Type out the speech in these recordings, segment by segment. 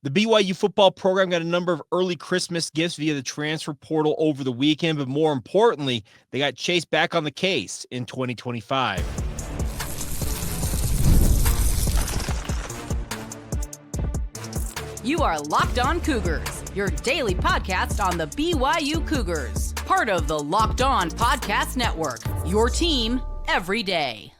The BYU football program got a number of early Christmas gifts via the transfer portal over the weekend, but more importantly, they got Chase back on the case in 2025. You are Locked On Cougars, your daily podcast on the BYU Cougars, part of the Locked On Podcast Network, your team every day.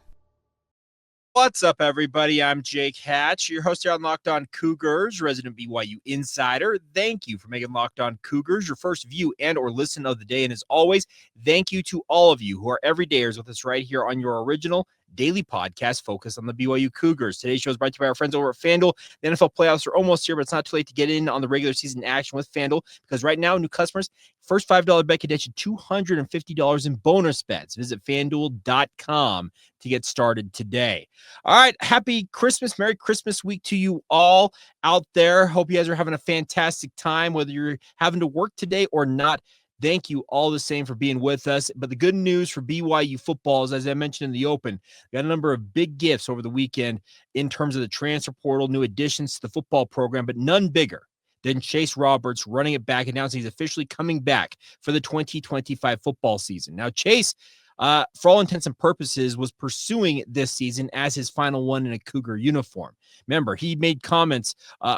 What's up, everybody? I'm Jake Hatch, your host here on Locked On Cougars, resident BYU insider. Thank you for making Locked On Cougars your first view and or listen of the day. And as always, thank you to all of you who are everydayers with us right here on your original daily podcast focused on the BYU Cougars. Today's show is brought to you by our friends over at FanDuel. The NFL playoffs are almost here, but it's not too late to get in on the regular season action with FanDuel, because right now, new customers, first $5 bet can get you $250 in bonus bets. Visit FanDuel.com to get started today. All right, happy Christmas, Merry Christmas week to you all out there. Hope you guys are having a fantastic time, whether you're having to work today or not. Thank you all the same for being with us. But the good news for BYU football is, as I mentioned in the open, we got a number of big gifts over the weekend in terms of the transfer portal, new additions to the football program, but none bigger than Chase Roberts running it back, announcing he's officially coming back for the 2025 football season. Now, Chase, for all intents and purposes, was pursuing this season as his final one in a Cougar uniform. Remember, he made comments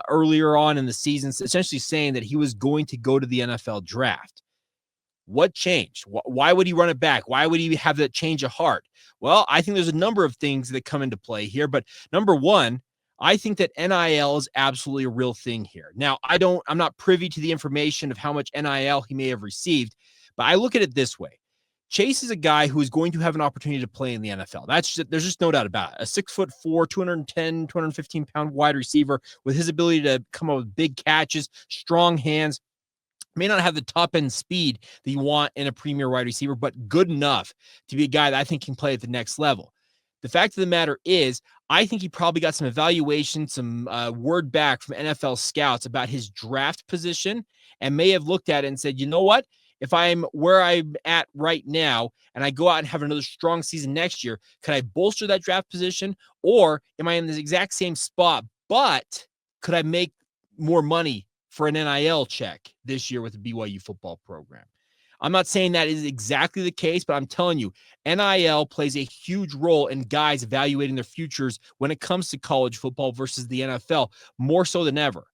earlier on in the season, essentially saying that he was going to go to the NFL draft. What changed? Why would he run it back? Why would he have that change of heart? Well, I think there's a number of things that come into play here, but number one, I think that NIL is absolutely a real thing here. Now, I'm not privy to the information of how much NIL he may have received, but I look at it this way. Chase is a guy who is going to have an opportunity to play in the NFL. There's just no doubt about it. A 6'4", 210, 215-pound wide receiver with his ability to come up with big catches, strong hands, may not have the top end speed that you want in a premier wide receiver, but good enough to be a guy that I think can play at the next level. The fact of the matter is, I think he probably got some evaluation, some word back from NFL scouts about his draft position, and may have looked at it and said, you know what? If I'm where I'm at right now and I go out and have another strong season next year, could I bolster that draft position? Or am I in this exact same spot, but could I make more money for an NIL check this year with the BYU football program? I'm not saying that is exactly the case, but I'm telling you, NIL plays a huge role in guys evaluating their futures when it comes to college football versus the NFL, more so than ever.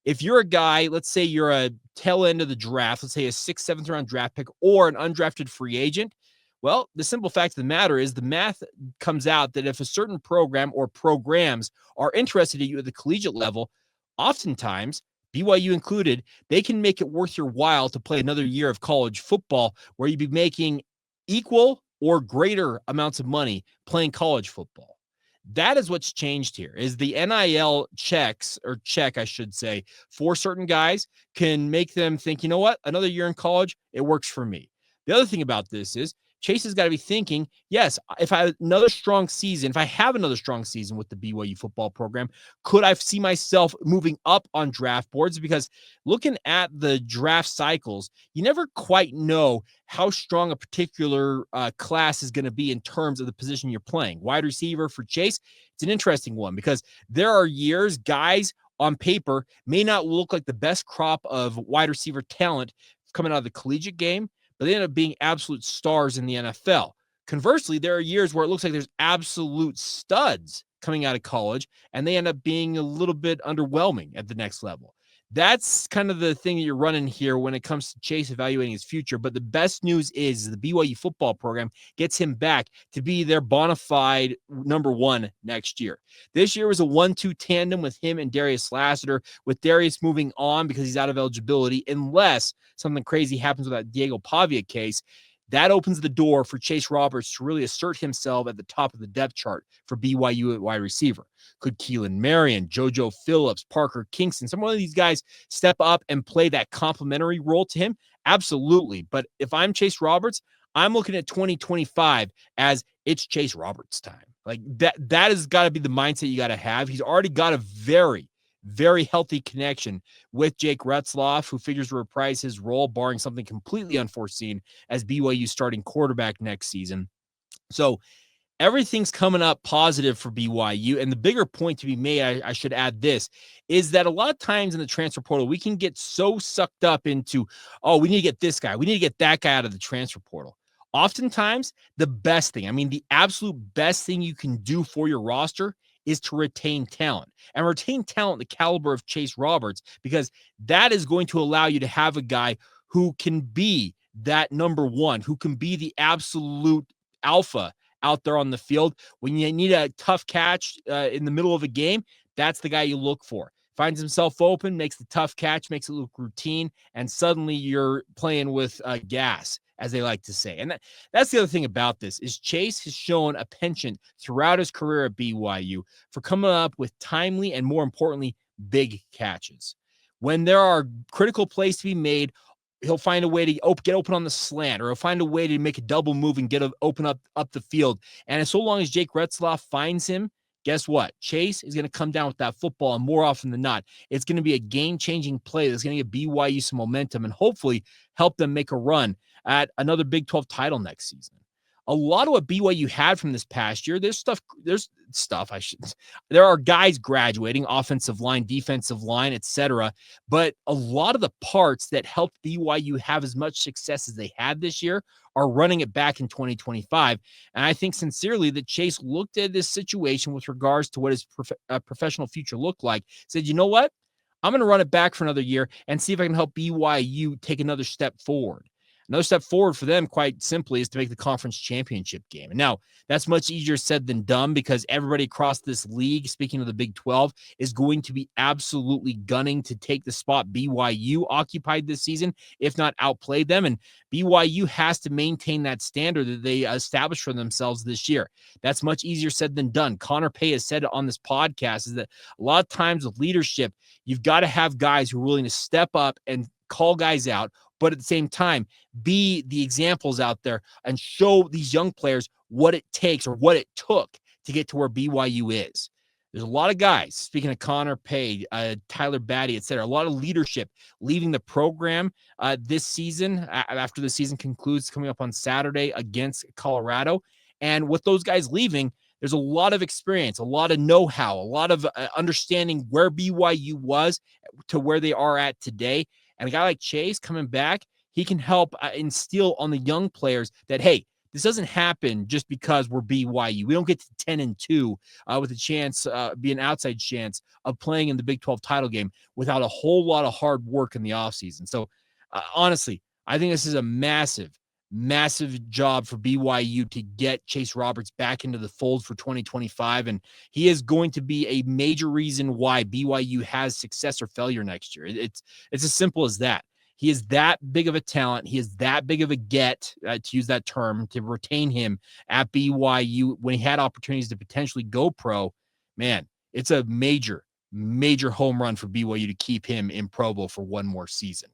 If you're a guy, let's say you're a tail end of the draft, let's say a 6th, 7th round draft pick or an undrafted free agent, well, the simple fact of the matter is the math comes out that if a certain program or programs are interested in you at the collegiate level, oftentimes, BYU included, they can make it worth your while to play another year of college football where you'd be making equal or greater amounts of money playing college football. That is what's changed here, is the NIL check, I should say, for certain guys can make them think, you know what, another year in college, it works for me. The other thing about this is Chase has got to be thinking, yes, if I have another strong season with the BYU football program, could I see myself moving up on draft boards? Because looking at the draft cycles, you never quite know how strong a particular class is going to be in terms of the position you're playing. Wide receiver for Chase, it's an interesting one because there are years guys on paper may not look like the best crop of wide receiver talent coming out of the collegiate game, but they end up being absolute stars in the NFL. Conversely, there are years where it looks like there's absolute studs coming out of college, and they end up being a little bit underwhelming at the next level. That's kind of the thing that you're running here when it comes to Chase evaluating his future. But the best news is the BYU football program gets him back to be their bona fide number one next year. This year was a 1-2 tandem with him and Darius Lassiter, with Darius moving on because he's out of eligibility, unless something crazy happens with that Diego Pavia case. That opens the door for Chase Roberts to really assert himself at the top of the depth chart for BYU at wide receiver. Could Keelan Marion, JoJo Phillips, Parker Kingston, some of these guys step up and play that complementary role to him? Absolutely. But if I'm Chase Roberts, I'm looking at 2025 as it's Chase Roberts' time. Like that has got to be the mindset you got to have. He's already got a very healthy connection with Jake Retzloff, who figures to reprise his role, barring something completely unforeseen, as BYU starting quarterback next season. So everything's coming up positive for BYU. And the bigger point to be made, I should add this, is that a lot of times in the transfer portal, we can get so sucked up into, oh, we need to get this guy. We need to get that guy out of the transfer portal. Oftentimes, the best thing, I mean, the absolute best thing you can do for your roster is to retain talent and retain talent the caliber of Chase Roberts, because that is going to allow you to have a guy who can be that number one, who can be the absolute alpha out there on the field. When you need a tough catch in the middle of a game, that's the guy you look for. Finds himself open, makes the tough catch, makes it look routine, and suddenly you're playing with gas, as they like to say. And that's the other thing about this is Chase has shown a penchant throughout his career at BYU for coming up with timely and, more importantly, big catches. When there are critical plays to be made, he'll find a way to get open on the slant, or he'll find a way to make a double move and open up the field. And so long as Jake Retzlaff finds him, guess what? Chase is going to come down with that football, and more often than not, it's going to be a game-changing play that's going to give BYU some momentum and hopefully help them make a run at another Big 12 title next season. A lot of what BYU had from this past year, there are guys graduating, offensive line, defensive line, etc. But a lot of the parts that helped BYU have as much success as they had this year are running it back in 2025. And I think sincerely that Chase looked at this situation with regards to what his professional future looked like, said, you know what? I'm going to run it back for another year and see if I can help BYU take another step forward. Another step forward for them, quite simply, is to make the conference championship game. And now that's much easier said than done, because everybody across this league, speaking of the Big 12, is going to be absolutely gunning to take the spot BYU occupied this season, if not outplay them. And BYU has to maintain that standard that they established for themselves this year. That's much easier said than done. Connor Pay has said it on this podcast, is that a lot of times with leadership, you've got to have guys who are willing to step up and call guys out, but at the same time, be the examples out there and show these young players what it takes or what it took to get to where BYU is. There's a lot of guys, speaking of Connor Pay, Tyler Batty, et cetera, a lot of leadership leaving the program this season after the season concludes, coming up on Saturday against Colorado. And with those guys leaving, there's a lot of experience, a lot of know-how, a lot of understanding where BYU was to where they are at today. And a guy like Chase coming back, he can help instill on the young players that, hey, this doesn't happen just because we're BYU. We don't get to 10-2 with a chance, be an outside chance of playing in the Big 12 title game without a whole lot of hard work in the offseason. So honestly, I think this is a massive job for BYU to get Chase Roberts back into the fold for 2025. And he is going to be a major reason why BYU has success or failure next year. It's as simple as that. He is that big of a talent. He is that big of a get, to use that term, to retain him at BYU when he had opportunities to potentially go pro. Man, it's a major home run for BYU to keep him in Pro Bowl for one more season.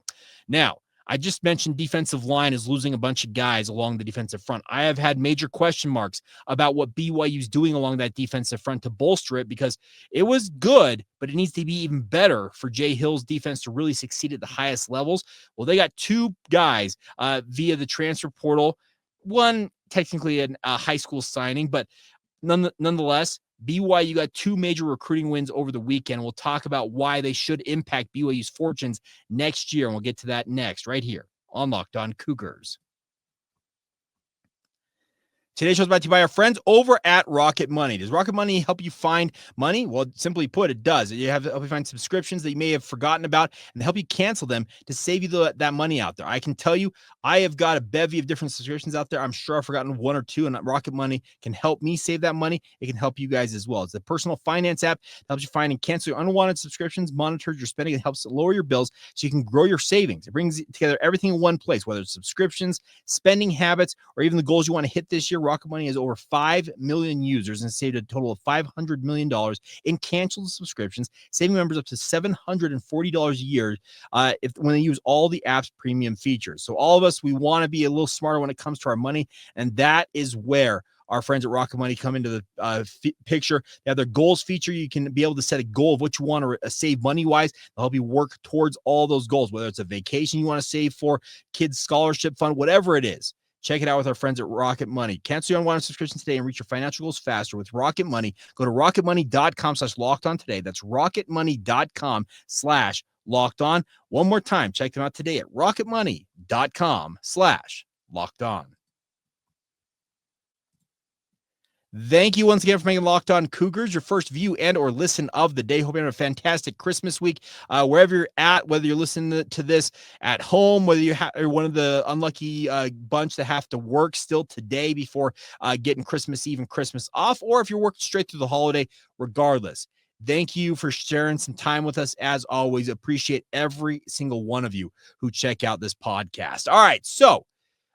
Now, I just mentioned defensive line is losing a bunch of guys along the defensive front. I have had major question marks about what BYU is doing along that defensive front to bolster it, because it was good, but it needs to be even better for Jay Hill's defense to really succeed at the highest levels. Well, they got two guys via the transfer portal, one technically a high school signing, but nonetheless, BYU got two major recruiting wins over the weekend. We'll talk about why they should impact BYU's fortunes next year, and we'll get to that next right here on Locked On Cougars. Today's show is brought to you by our friends over at Rocket Money. Does Rocket Money help you find money? Well, simply put, it does. You help you find subscriptions that you may have forgotten about, and they help you cancel them to save you that money out there. I can tell you, I have got a bevy of different subscriptions out there. I'm sure I've forgotten one or two, and Rocket Money can help me save that money. It can help you guys as well. It's a personal finance app that helps you find and cancel your unwanted subscriptions, monitors your spending, and helps lower your bills so you can grow your savings. It brings together everything in one place, whether it's subscriptions, spending habits, or even the goals you want to hit this year. Rocket Money has over 5 million users and saved a total of $500 million in canceled subscriptions, saving members up to $740 a year when they use all the app's premium features. So all of us, we want to be a little smarter when it comes to our money, and that is where our friends at Rocket Money come into the picture. They have their goals feature. You can be able to set a goal of what you want to save money-wise. They'll help you work towards all those goals, whether it's a vacation you want to save for, kids' scholarship fund, whatever it is. Check it out with our friends at Rocket Money. Cancel your unwanted subscription today and reach your financial goals faster with Rocket Money. Go to rocketmoney.com/lockedon today. That's rocketmoney.com/lockedon. One more time, check them out today at rocketmoney.com/lockedon. Thank you once again for making Locked On Cougars your first view and or listen of the day. Hope you're having a fantastic Christmas week. Wherever you're at, whether you're listening to this at home, whether you are one of the unlucky bunch that have to work still today before getting Christmas Eve and Christmas off, or if you're working straight through the holiday, regardless. Thank you for sharing some time with us. As always, appreciate every single one of you who check out this podcast. All right, so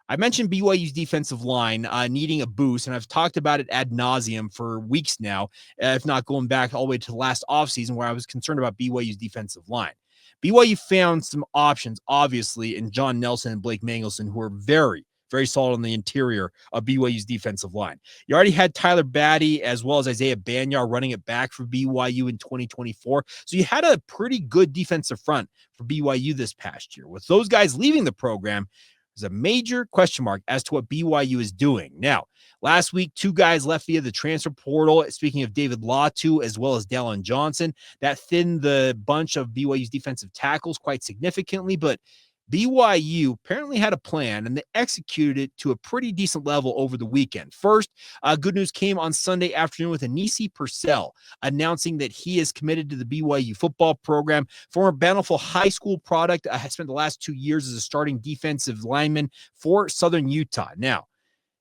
I mentioned BYU's defensive line needing a boost, and I've talked about it ad nauseum for weeks now, if not going back all the way to the last offseason where I was concerned about BYU's defensive line. BYU found some options, obviously, in John Nelson and Blake Mangelson, who are very, very solid on the interior of BYU's defensive line. You already had Tyler Batty as well as Isaiah Banyar running it back for BYU in 2024. So you had a pretty good defensive front for BYU this past year. With those guys leaving the program, there's a major question mark as to what BYU is doing. Now, last week, 2 guys left via the transfer portal. Speaking of David Latu as well as Dallin Johnson, that thinned the bunch of BYU's defensive tackles quite significantly, but BYU apparently had a plan, and they executed it to a pretty decent level over the weekend. First, good news came on Sunday afternoon with Anisi Purcell announcing that he is committed to the BYU football program. Former Bountiful High School product, has spent the last 2 years as a starting defensive lineman for Southern Utah. Now,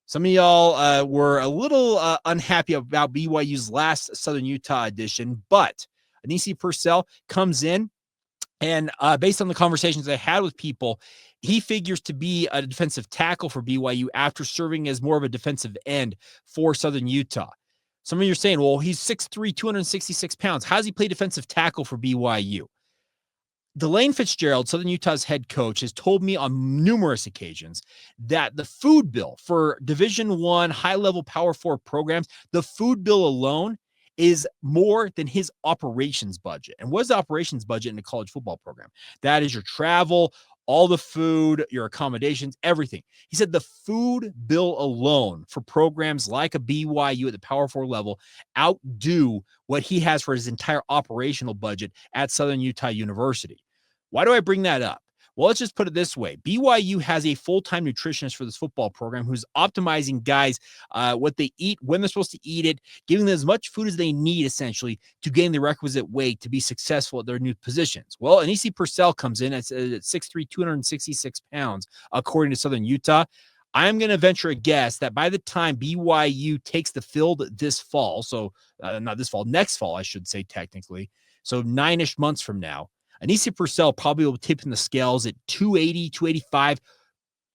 some of y'all were a little unhappy about BYU's last Southern Utah edition, but Anisi Purcell comes in, and based on the conversations I had with people, he figures to be a defensive tackle for BYU after serving as more of a defensive end for Southern Utah. Some of you are saying, well, he's 6'3", 266 pounds. How does he play defensive tackle for BYU? Delane Fitzgerald, Southern Utah's head coach, has told me on numerous occasions that the food bill for Division I high-level Power 4 programs, the food bill alone is more than his operations budget. And what is the operations budget in a college football program? That is your travel, all the food, your accommodations, everything. He said the food bill alone for programs like a BYU at the Power 4 level outdo what he has for his entire operational budget at Southern Utah University. Why do I bring that up? Well, let's just put it this way. BYU has a full-time nutritionist for this football program who's optimizing guys what they eat, when they're supposed to eat it, giving them as much food as they need, essentially, to gain the requisite weight to be successful at their new positions. Well, Anisi Purcell comes in at 6'3", 266 pounds, according to Southern Utah. I'm going to venture a guess that by the time BYU takes the field this fall, so not this fall, next fall, I should say technically, so 9-ish months from now, Anisi Purcell probably will tip in the scales at 280, 285,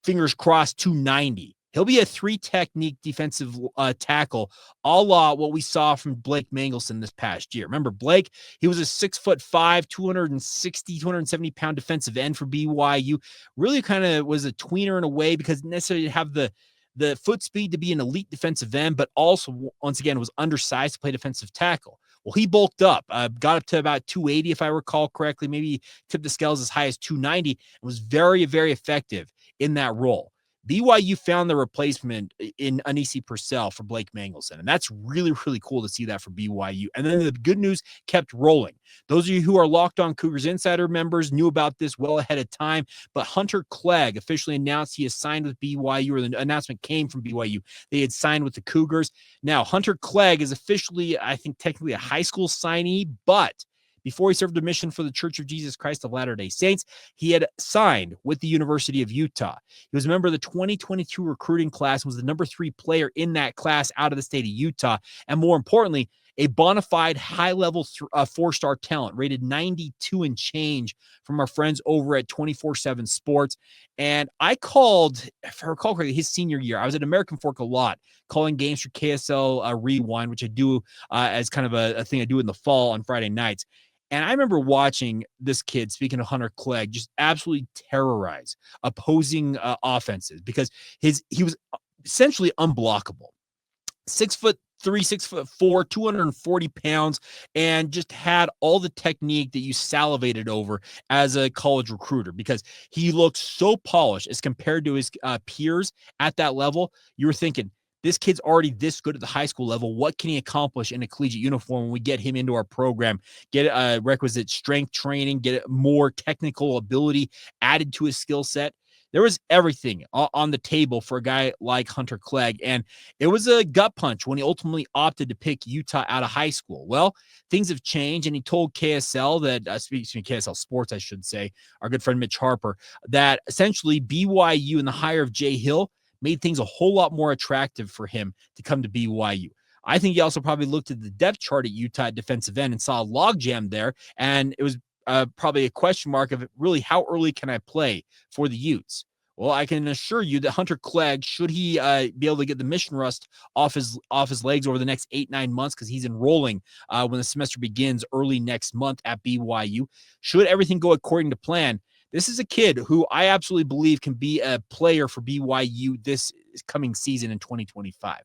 fingers crossed, 290. He'll be a 3-technique defensive tackle, a la what we saw from Blake Mangelson this past year. Remember, Blake, he was a 6'5", 260, 270-pound defensive end for BYU. Really kind of was a tweener in a way because didn't necessarily have the foot speed to be an elite defensive end, but also, once again, was undersized to play defensive tackle. Well, he bulked up, got up to about 280, if I recall correctly, maybe tipped the scales as high as 290, and was very, very effective in that role. BYU found the replacement in Anisi Purcell for Blake Mangelson, and that's really, really cool to see that for BYU. And then the good news kept rolling. Those of you who are Locked On Cougars Insider members knew about this well ahead of time, but Hunter Clegg officially announced he has signed with BYU, or the announcement came from BYU. They had signed with the Cougars. Now, Hunter Clegg is officially, I think, technically a high school signee, but before he served a mission for the Church of Jesus Christ of Latter-day Saints, he had signed with the University of Utah. He was a member of the 2022 recruiting class and was the number 3 player in that class out of the state of Utah. And more importantly, a bona fide high-level 4-star talent, rated 92 and change from our friends over at 24/7 Sports. And I called, if I recall correctly, his senior year. I was at American Fork a lot, calling games for KSL Rewind, which I do as kind of a thing I do in the fall on Friday nights. And I remember watching this kid, speaking of Hunter Clegg, just absolutely terrorize opposing offenses because he was essentially unblockable. 6'3", 6'4", 240 pounds, and just had all the technique that you salivated over as a college recruiter because he looked so polished as compared to his peers at that level. You were thinking, this kid's already this good at the high school level. What can he accomplish in a collegiate uniform when we get him into our program, get requisite strength training, get more technical ability added to his skill set? There was everything on the table for a guy like Hunter Clegg, and it was a gut punch when he ultimately opted to pick Utah out of high school. Well, things have changed, and he told KSL that, speaking of KSL Sports, I should say, our good friend Mitch Harper, that essentially BYU and the hire of Jay Hill made things a whole lot more attractive for him to come to BYU. I think he also probably looked at the depth chart at Utah at defensive end and saw a logjam there, and it was probably a question mark of really how early can I play for the Utes. Well, I can assure you that Hunter Clegg, should he be able to get the mission rust off his legs over the next 8-9 months, because he's enrolling when the semester begins early next month at BYU, should everything go according to plan, this is a kid who I absolutely believe can be a player for BYU this coming season in 2025.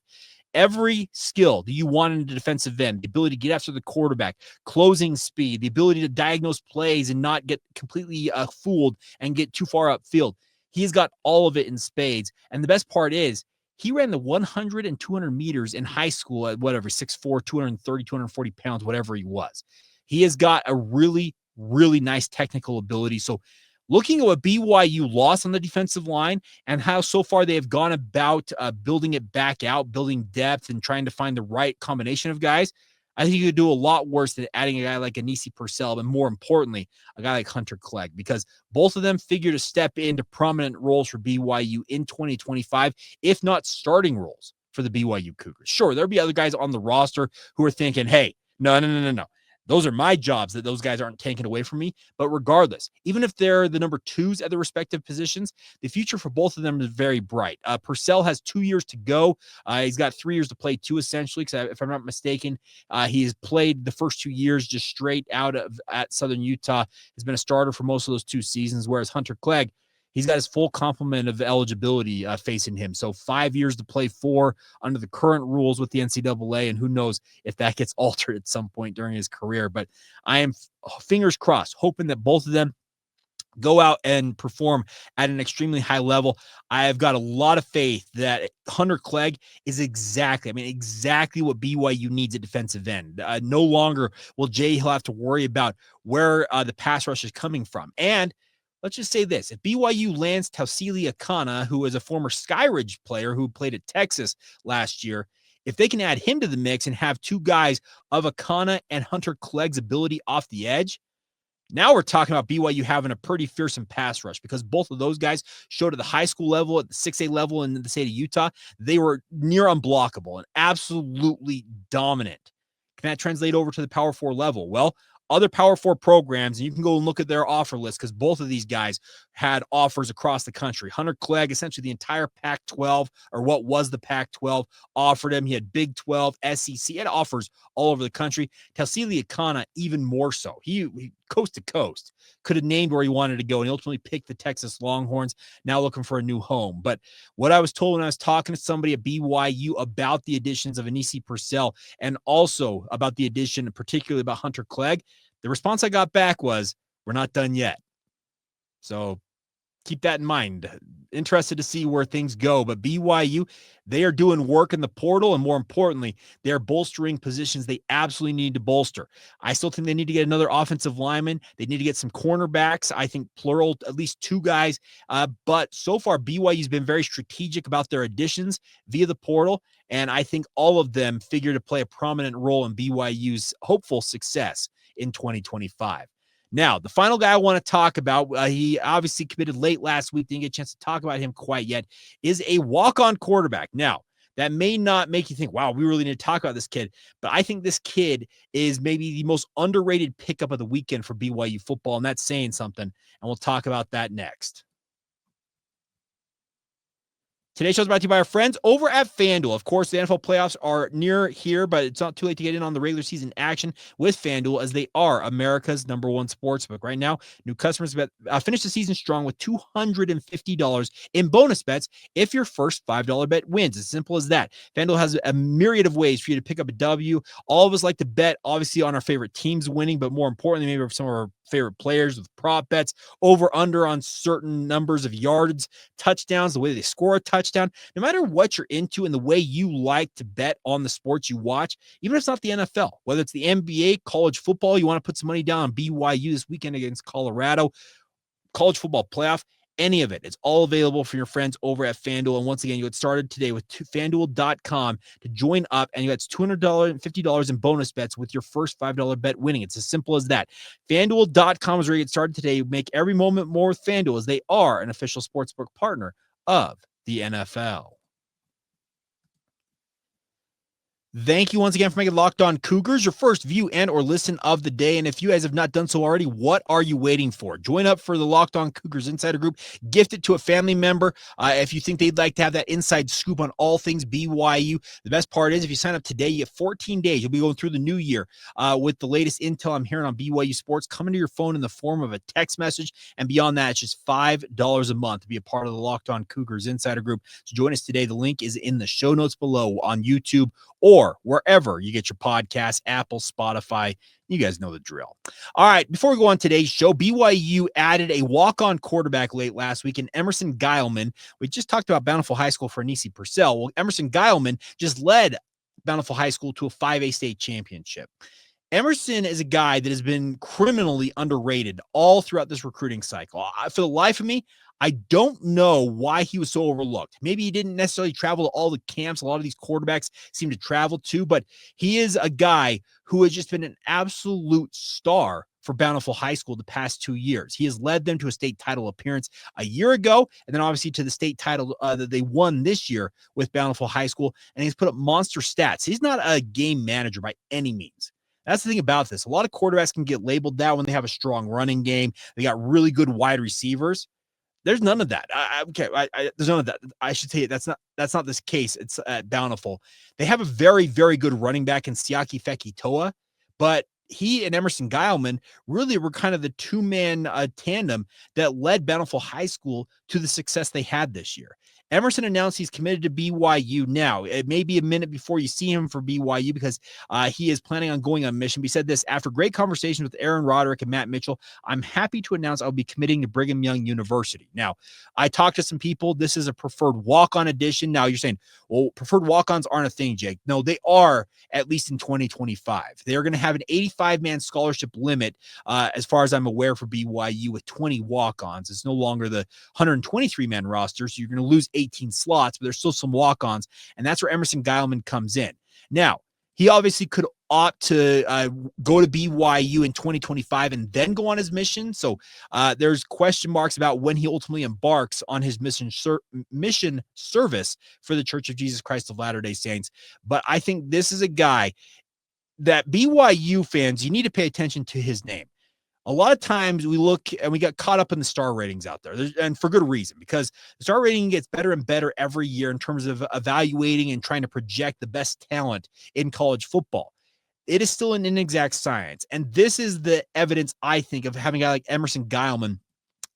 Every skill that you want in the defensive end, the ability to get after the quarterback, closing speed, the ability to diagnose plays and not get completely fooled and get too far upfield. He's got all of it in spades. And the best part is he ran the 100 and 200 meters in high school at whatever, 6'4", 230, 240 pounds, whatever he was. He has got a really, really nice technical ability. So looking at what BYU lost on the defensive line and how so far they have gone about building it back out, building depth and trying to find the right combination of guys, I think you could do a lot worse than adding a guy like Anisi Purcell, but more importantly, a guy like Hunter Clegg, because both of them figure to step into prominent roles for BYU in 2025, if not starting roles for the BYU Cougars. Sure, there'll be other guys on the roster who are thinking, hey, no. Those are my jobs that those guys aren't taken away from me. But regardless, even if they're the number twos at their respective positions, the future for both of them is very bright. Purcell has 2 years to go. He's got 3 years to play too, essentially, because if I'm not mistaken, he has played the first 2 years just straight out of at Southern Utah, has been a starter for most of those 2 seasons, whereas Hunter Clegg, he's got his full complement of eligibility facing him. So 5 years to play 4 under the current rules with the NCAA, and who knows if that gets altered at some point during his career. But I am fingers crossed, hoping that both of them go out and perform at an extremely high level. I have got a lot of faith that Hunter Clegg is exactly what BYU needs at defensive end. No longer will Jay Hill have to worry about where the pass rush is coming from. And let's just say this. If BYU lands Tausili Akana, who is a former Skyridge player who played at Texas last year, if they can add him to the mix and have 2 guys of Akana and Hunter Clegg's ability off the edge, now we're talking about BYU having a pretty fearsome pass rush, because both of those guys showed at the high school level, at the 6A level in the state of Utah, they were near unblockable and absolutely dominant. Can that translate over to the Power 4 level? Well, other Power 4 programs, and you can go and look at their offer list, because both of these guys had offers across the country. Hunter Clegg, essentially the entire Pac-12, or what was the Pac-12, offered him. He had Big 12, SEC, and offers all over the country. Tausili Akana, even more so. He coast to coast, could have named where he wanted to go, and he ultimately picked the Texas Longhorns, now looking for a new home. But what I was told when I was talking to somebody at BYU about the additions of Anisi Purcell, and also about the addition, particularly about Hunter Clegg, the response I got back was, we're not done yet. So keep that in mind. Interested to see where things go. But BYU, they are doing work in the portal, and more importantly, they're bolstering positions they absolutely need to bolster. I still think they need to get another offensive lineman. They need to get some cornerbacks. I think plural, at least 2 guys. But so far, BYU's been very strategic about their additions via the portal, and I think all of them figure to play a prominent role in BYU's hopeful success in 2025. Now, the final guy I want to talk about, he obviously committed late last week, didn't get a chance to talk about him quite yet, is a walk-on quarterback. Now, that may not make you think, wow, we really need to talk about this kid, but I think this kid is maybe the most underrated pickup of the weekend for BYU football, and that's saying something, and we'll talk about that next. Today's show is brought to you by our friends over at FanDuel. Of course, the NFL playoffs are near here, but it's not too late to get in on the regular season action with FanDuel, as they are America's #1 sportsbook. Right now, new customers finish the season strong with $250 in bonus bets if your first $5 bet wins. As simple as that. FanDuel has a myriad of ways for you to pick up a W. All of us like to bet, obviously, on our favorite teams winning, but more importantly, maybe some of our favorite players with prop bets, over under on certain numbers of yards, touchdowns, the way they score a touchdown. No matter what you're into and the way you like to bet on the sports you watch, even if it's not the NFL, whether it's the NBA, college football, you want to put some money down on BYU this weekend against Colorado, college football playoff, any of it. It's all available for your friends over at FanDuel. And once again, you get started today with FanDuel.com to join up, and you got $250 in bonus bets with your first $5 bet winning. It's as simple as that. FanDuel.com is where you get started today. Make every moment more with FanDuel, as they are an official sportsbook partner of the NFL. Thank you once again for making Locked On Cougars your first view and or listen of the day. And if you guys have not done so already, what are you waiting for? Join up for the Locked On Cougars Insider Group. Gift it to a family member if you think they'd like to have that inside scoop on all things BYU. The best part is if you sign up today, you get 14 days. You'll be going through the new year with the latest intel I'm hearing on BYU sports coming to your phone in the form of a text message. And beyond that, it's just $5 a month to be a part of the Locked On Cougars Insider Group. So join us today. The link is in the show notes below on YouTube or wherever you get your podcasts, Apple, Spotify. You guys know the drill. All right, before we go on today's show, BYU added a walk-on quarterback late last week in Emerson Guileman. We just talked about Bountiful High School for Anisi Purcell. Well, Emerson Guileman just led Bountiful High School to a 5A state championship. Emerson is a guy that has been criminally underrated all throughout this recruiting cycle. For the life of me, I don't know why he was so overlooked. Maybe he didn't necessarily travel to all the camps a lot of these quarterbacks seem to travel to, but he is a guy who has just been an absolute star for Bountiful High School the past 2 years. He has led them to a state title appearance a year ago, and then obviously to the state title that they won this year with Bountiful High School, and he's put up monster stats. He's not a game manager by any means. That's the thing about this. A lot of quarterbacks can get labeled that when they have a strong running game. They got really good wide receivers. There's none of that. There's none of that. I should say that's not this case. It's at Bountiful. They have a very, very good running back in Siaki Fekitoa, but he and Emerson Guileman really were kind of the two-man tandem that led Bountiful High School to the success they had this year. Emerson announced he's committed to BYU now. It may be a minute before you see him for BYU because he is planning on going on mission. But he said this: after great conversations with Aaron Roderick and Matt Mitchell, I'm happy to announce I'll be committing to Brigham Young University. Now, I talked to some people. This is a preferred walk-on edition. Now, you're saying, well, preferred walk-ons aren't a thing, Jake. No, they are, at least in 2025. They're going to have an 85-man scholarship limit, as far as I'm aware, for BYU with 20 walk-ons. It's no longer the 123-man roster, so you're going to lose 18 slots, but there's still some walk-ons, and that's where Emerson Guileman comes in. Now, he obviously could opt to go to BYU in 2025 and then go on his mission. So there's question marks about when he ultimately embarks on his mission service for the Church of Jesus Christ of Latter-day Saints. But I think this is a guy that BYU fans, you need to pay attention to his name. A lot of times we look and we get caught up in the star ratings out there, and for good reason, because the star rating gets better and better every year in terms of evaluating and trying to project the best talent in college football. It is still an inexact science. And this is the evidence, I think, of having a guy like Emerson Guileman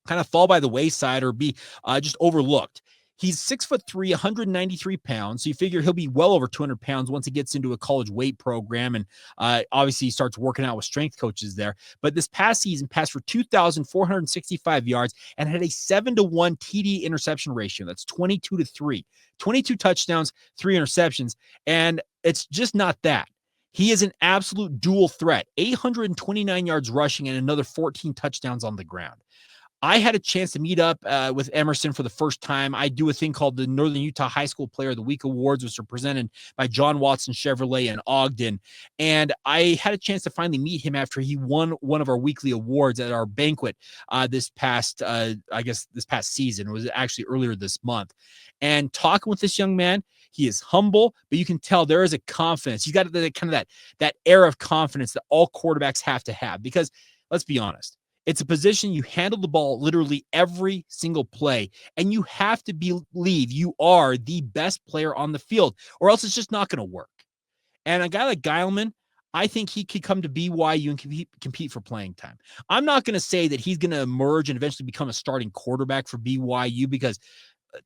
kind of fall by the wayside or be just overlooked. He's 6'3", 193 pounds. So you figure he'll be well over 200 pounds once he gets into a college weight program. And obviously he starts working out with strength coaches there. But this past season passed for 2,465 yards and had a 7-to-1 TD interception ratio. That's 22-3, 22 touchdowns, 3 interceptions. And it's just not that. He is an absolute dual threat, 829 yards rushing and another 14 touchdowns on the ground. I had a chance to meet up with Emerson for the first time. I do a thing called the Northern Utah High School Player of the Week Awards, which are presented by John Watson Chevrolet in Ogden. And I had a chance to finally meet him after he won one of our weekly awards at our banquet this past season. It was actually earlier this month. And talking with this young man, he is humble, but you can tell there is a confidence. He's got that air of confidence that all quarterbacks have to have. Because let's be honest, It's a position you handle the ball literally every single play, and you have to believe you are the best player on the field, or else it's just not going to work. And a guy like Geilman, I think he could come to BYU and compete for playing time. I'm not going to say that he's going to emerge and eventually become a starting quarterback for BYU, because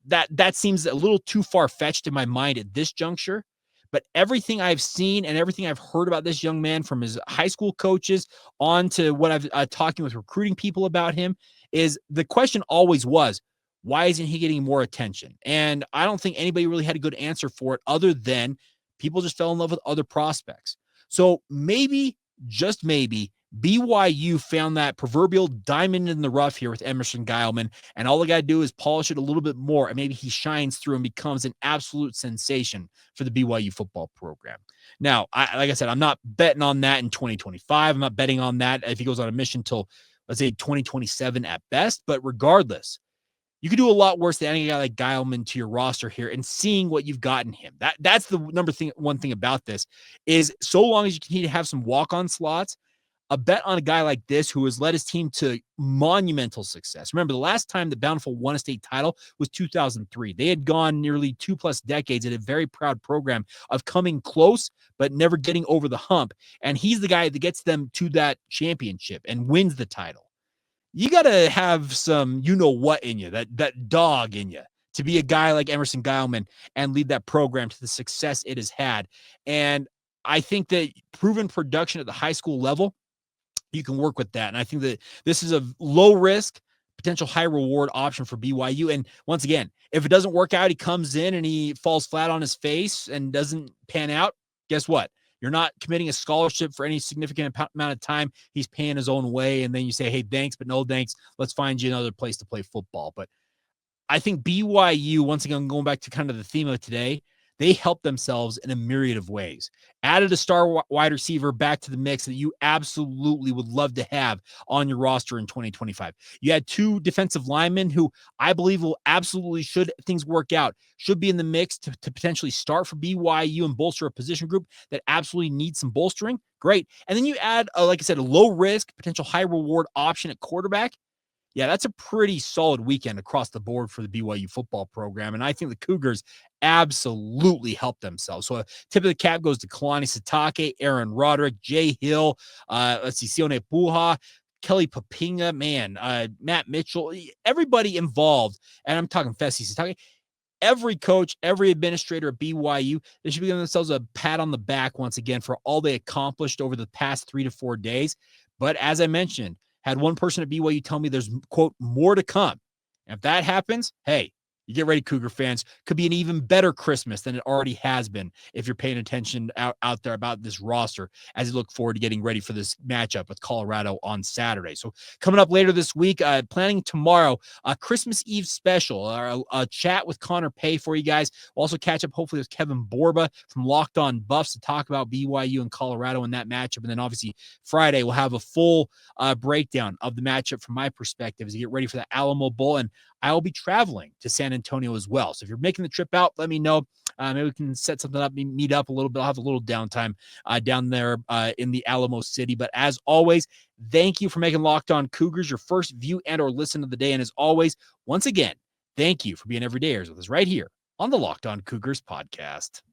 that seems a little too far-fetched in my mind at this juncture. But everything I've seen and everything I've heard about this young man, from his high school coaches on to what I've talking with recruiting people about him, is the question always was, why isn't he getting more attention? And I don't think anybody really had a good answer for it, other than people just fell in love with other prospects. So maybe, just maybe, BYU found that proverbial diamond in the rough here with Emerson Geilman, and all they got to do is polish it a little bit more, and maybe he shines through and becomes an absolute sensation for the BYU football program. Now, like I said, I'm not betting on that in 2025. I'm not betting on that if he goes on a mission till, let's say, 2027 at best. But regardless, you could do a lot worse than any guy like Geilman to your roster here, and seeing what you've gotten him. That's the one thing about this, is so long as you continue to have some walk-on slots, a bet on a guy like this who has led his team to monumental success. Remember, the last time the Bountiful won a state title was 2003. They had gone nearly 2+ decades at a very proud program of coming close, but never getting over the hump. And he's the guy that gets them to that championship and wins the title. You got to have some, what in you, that dog in you, to be a guy like Emerson Geilman and lead that program to the success it has had. And I think that proven production at the high school level, you can work with that. And I think that this is a low risk, potential high reward option for BYU. And once again, if it doesn't work out, he comes in and he falls flat on his face and doesn't pan out, guess what? You're not committing a scholarship for any significant amount of time. He's paying his own way. And then you say, hey, thanks, but no thanks. Let's find you another place to play football. But I think BYU, once again, going back to kind of the theme of today, they helped themselves in a myriad of ways. Added a star wide receiver back to the mix that you absolutely would love to have on your roster in 2025. You had 2 defensive linemen who I believe will absolutely, should things work out, should be in the mix to potentially start for BYU and bolster a position group that absolutely needs some bolstering. Great. And then you add, like I said, a low risk, potential high reward option at quarterback. Yeah, that's a pretty solid weekend across the board for the BYU football program. And I think the Cougars absolutely helped themselves. So a tip of the cap goes to Kalani Sitake, Aaron Roderick, Jay Hill, Sione Puha, Kelly Papinga, Matt Mitchell, everybody involved. And I'm talking Fesi Sitake. Every coach, every administrator at BYU, they should be giving themselves a pat on the back once again for all they accomplished over the past 3 to 4 days. But as I mentioned, had one person at BYU tell me there's, quote, more to come. And if that happens, hey, you get ready, Cougar fans. Could be an even better Christmas than it already has been if you're paying attention out there about this roster as you look forward to getting ready for this matchup with Colorado on Saturday. So coming up later this week, planning tomorrow, a Christmas Eve special, a chat with Connor Pay for you guys. We'll also catch up hopefully with Kevin Borba from Locked On Buffs to talk about BYU and Colorado in that matchup. And then obviously Friday, we'll have a full breakdown of the matchup from my perspective as you get ready for the Alamo Bowl. And I'll be traveling to San Antonio as well. So if you're making the trip out, let me know. Maybe we can set something up, meet up a little bit. I'll have a little downtime down there in the Alamo City. But as always, thank you for making Locked On Cougars your first view and or listen of the day. And as always, once again, thank you for being everydayers with us right here on the Locked On Cougars podcast.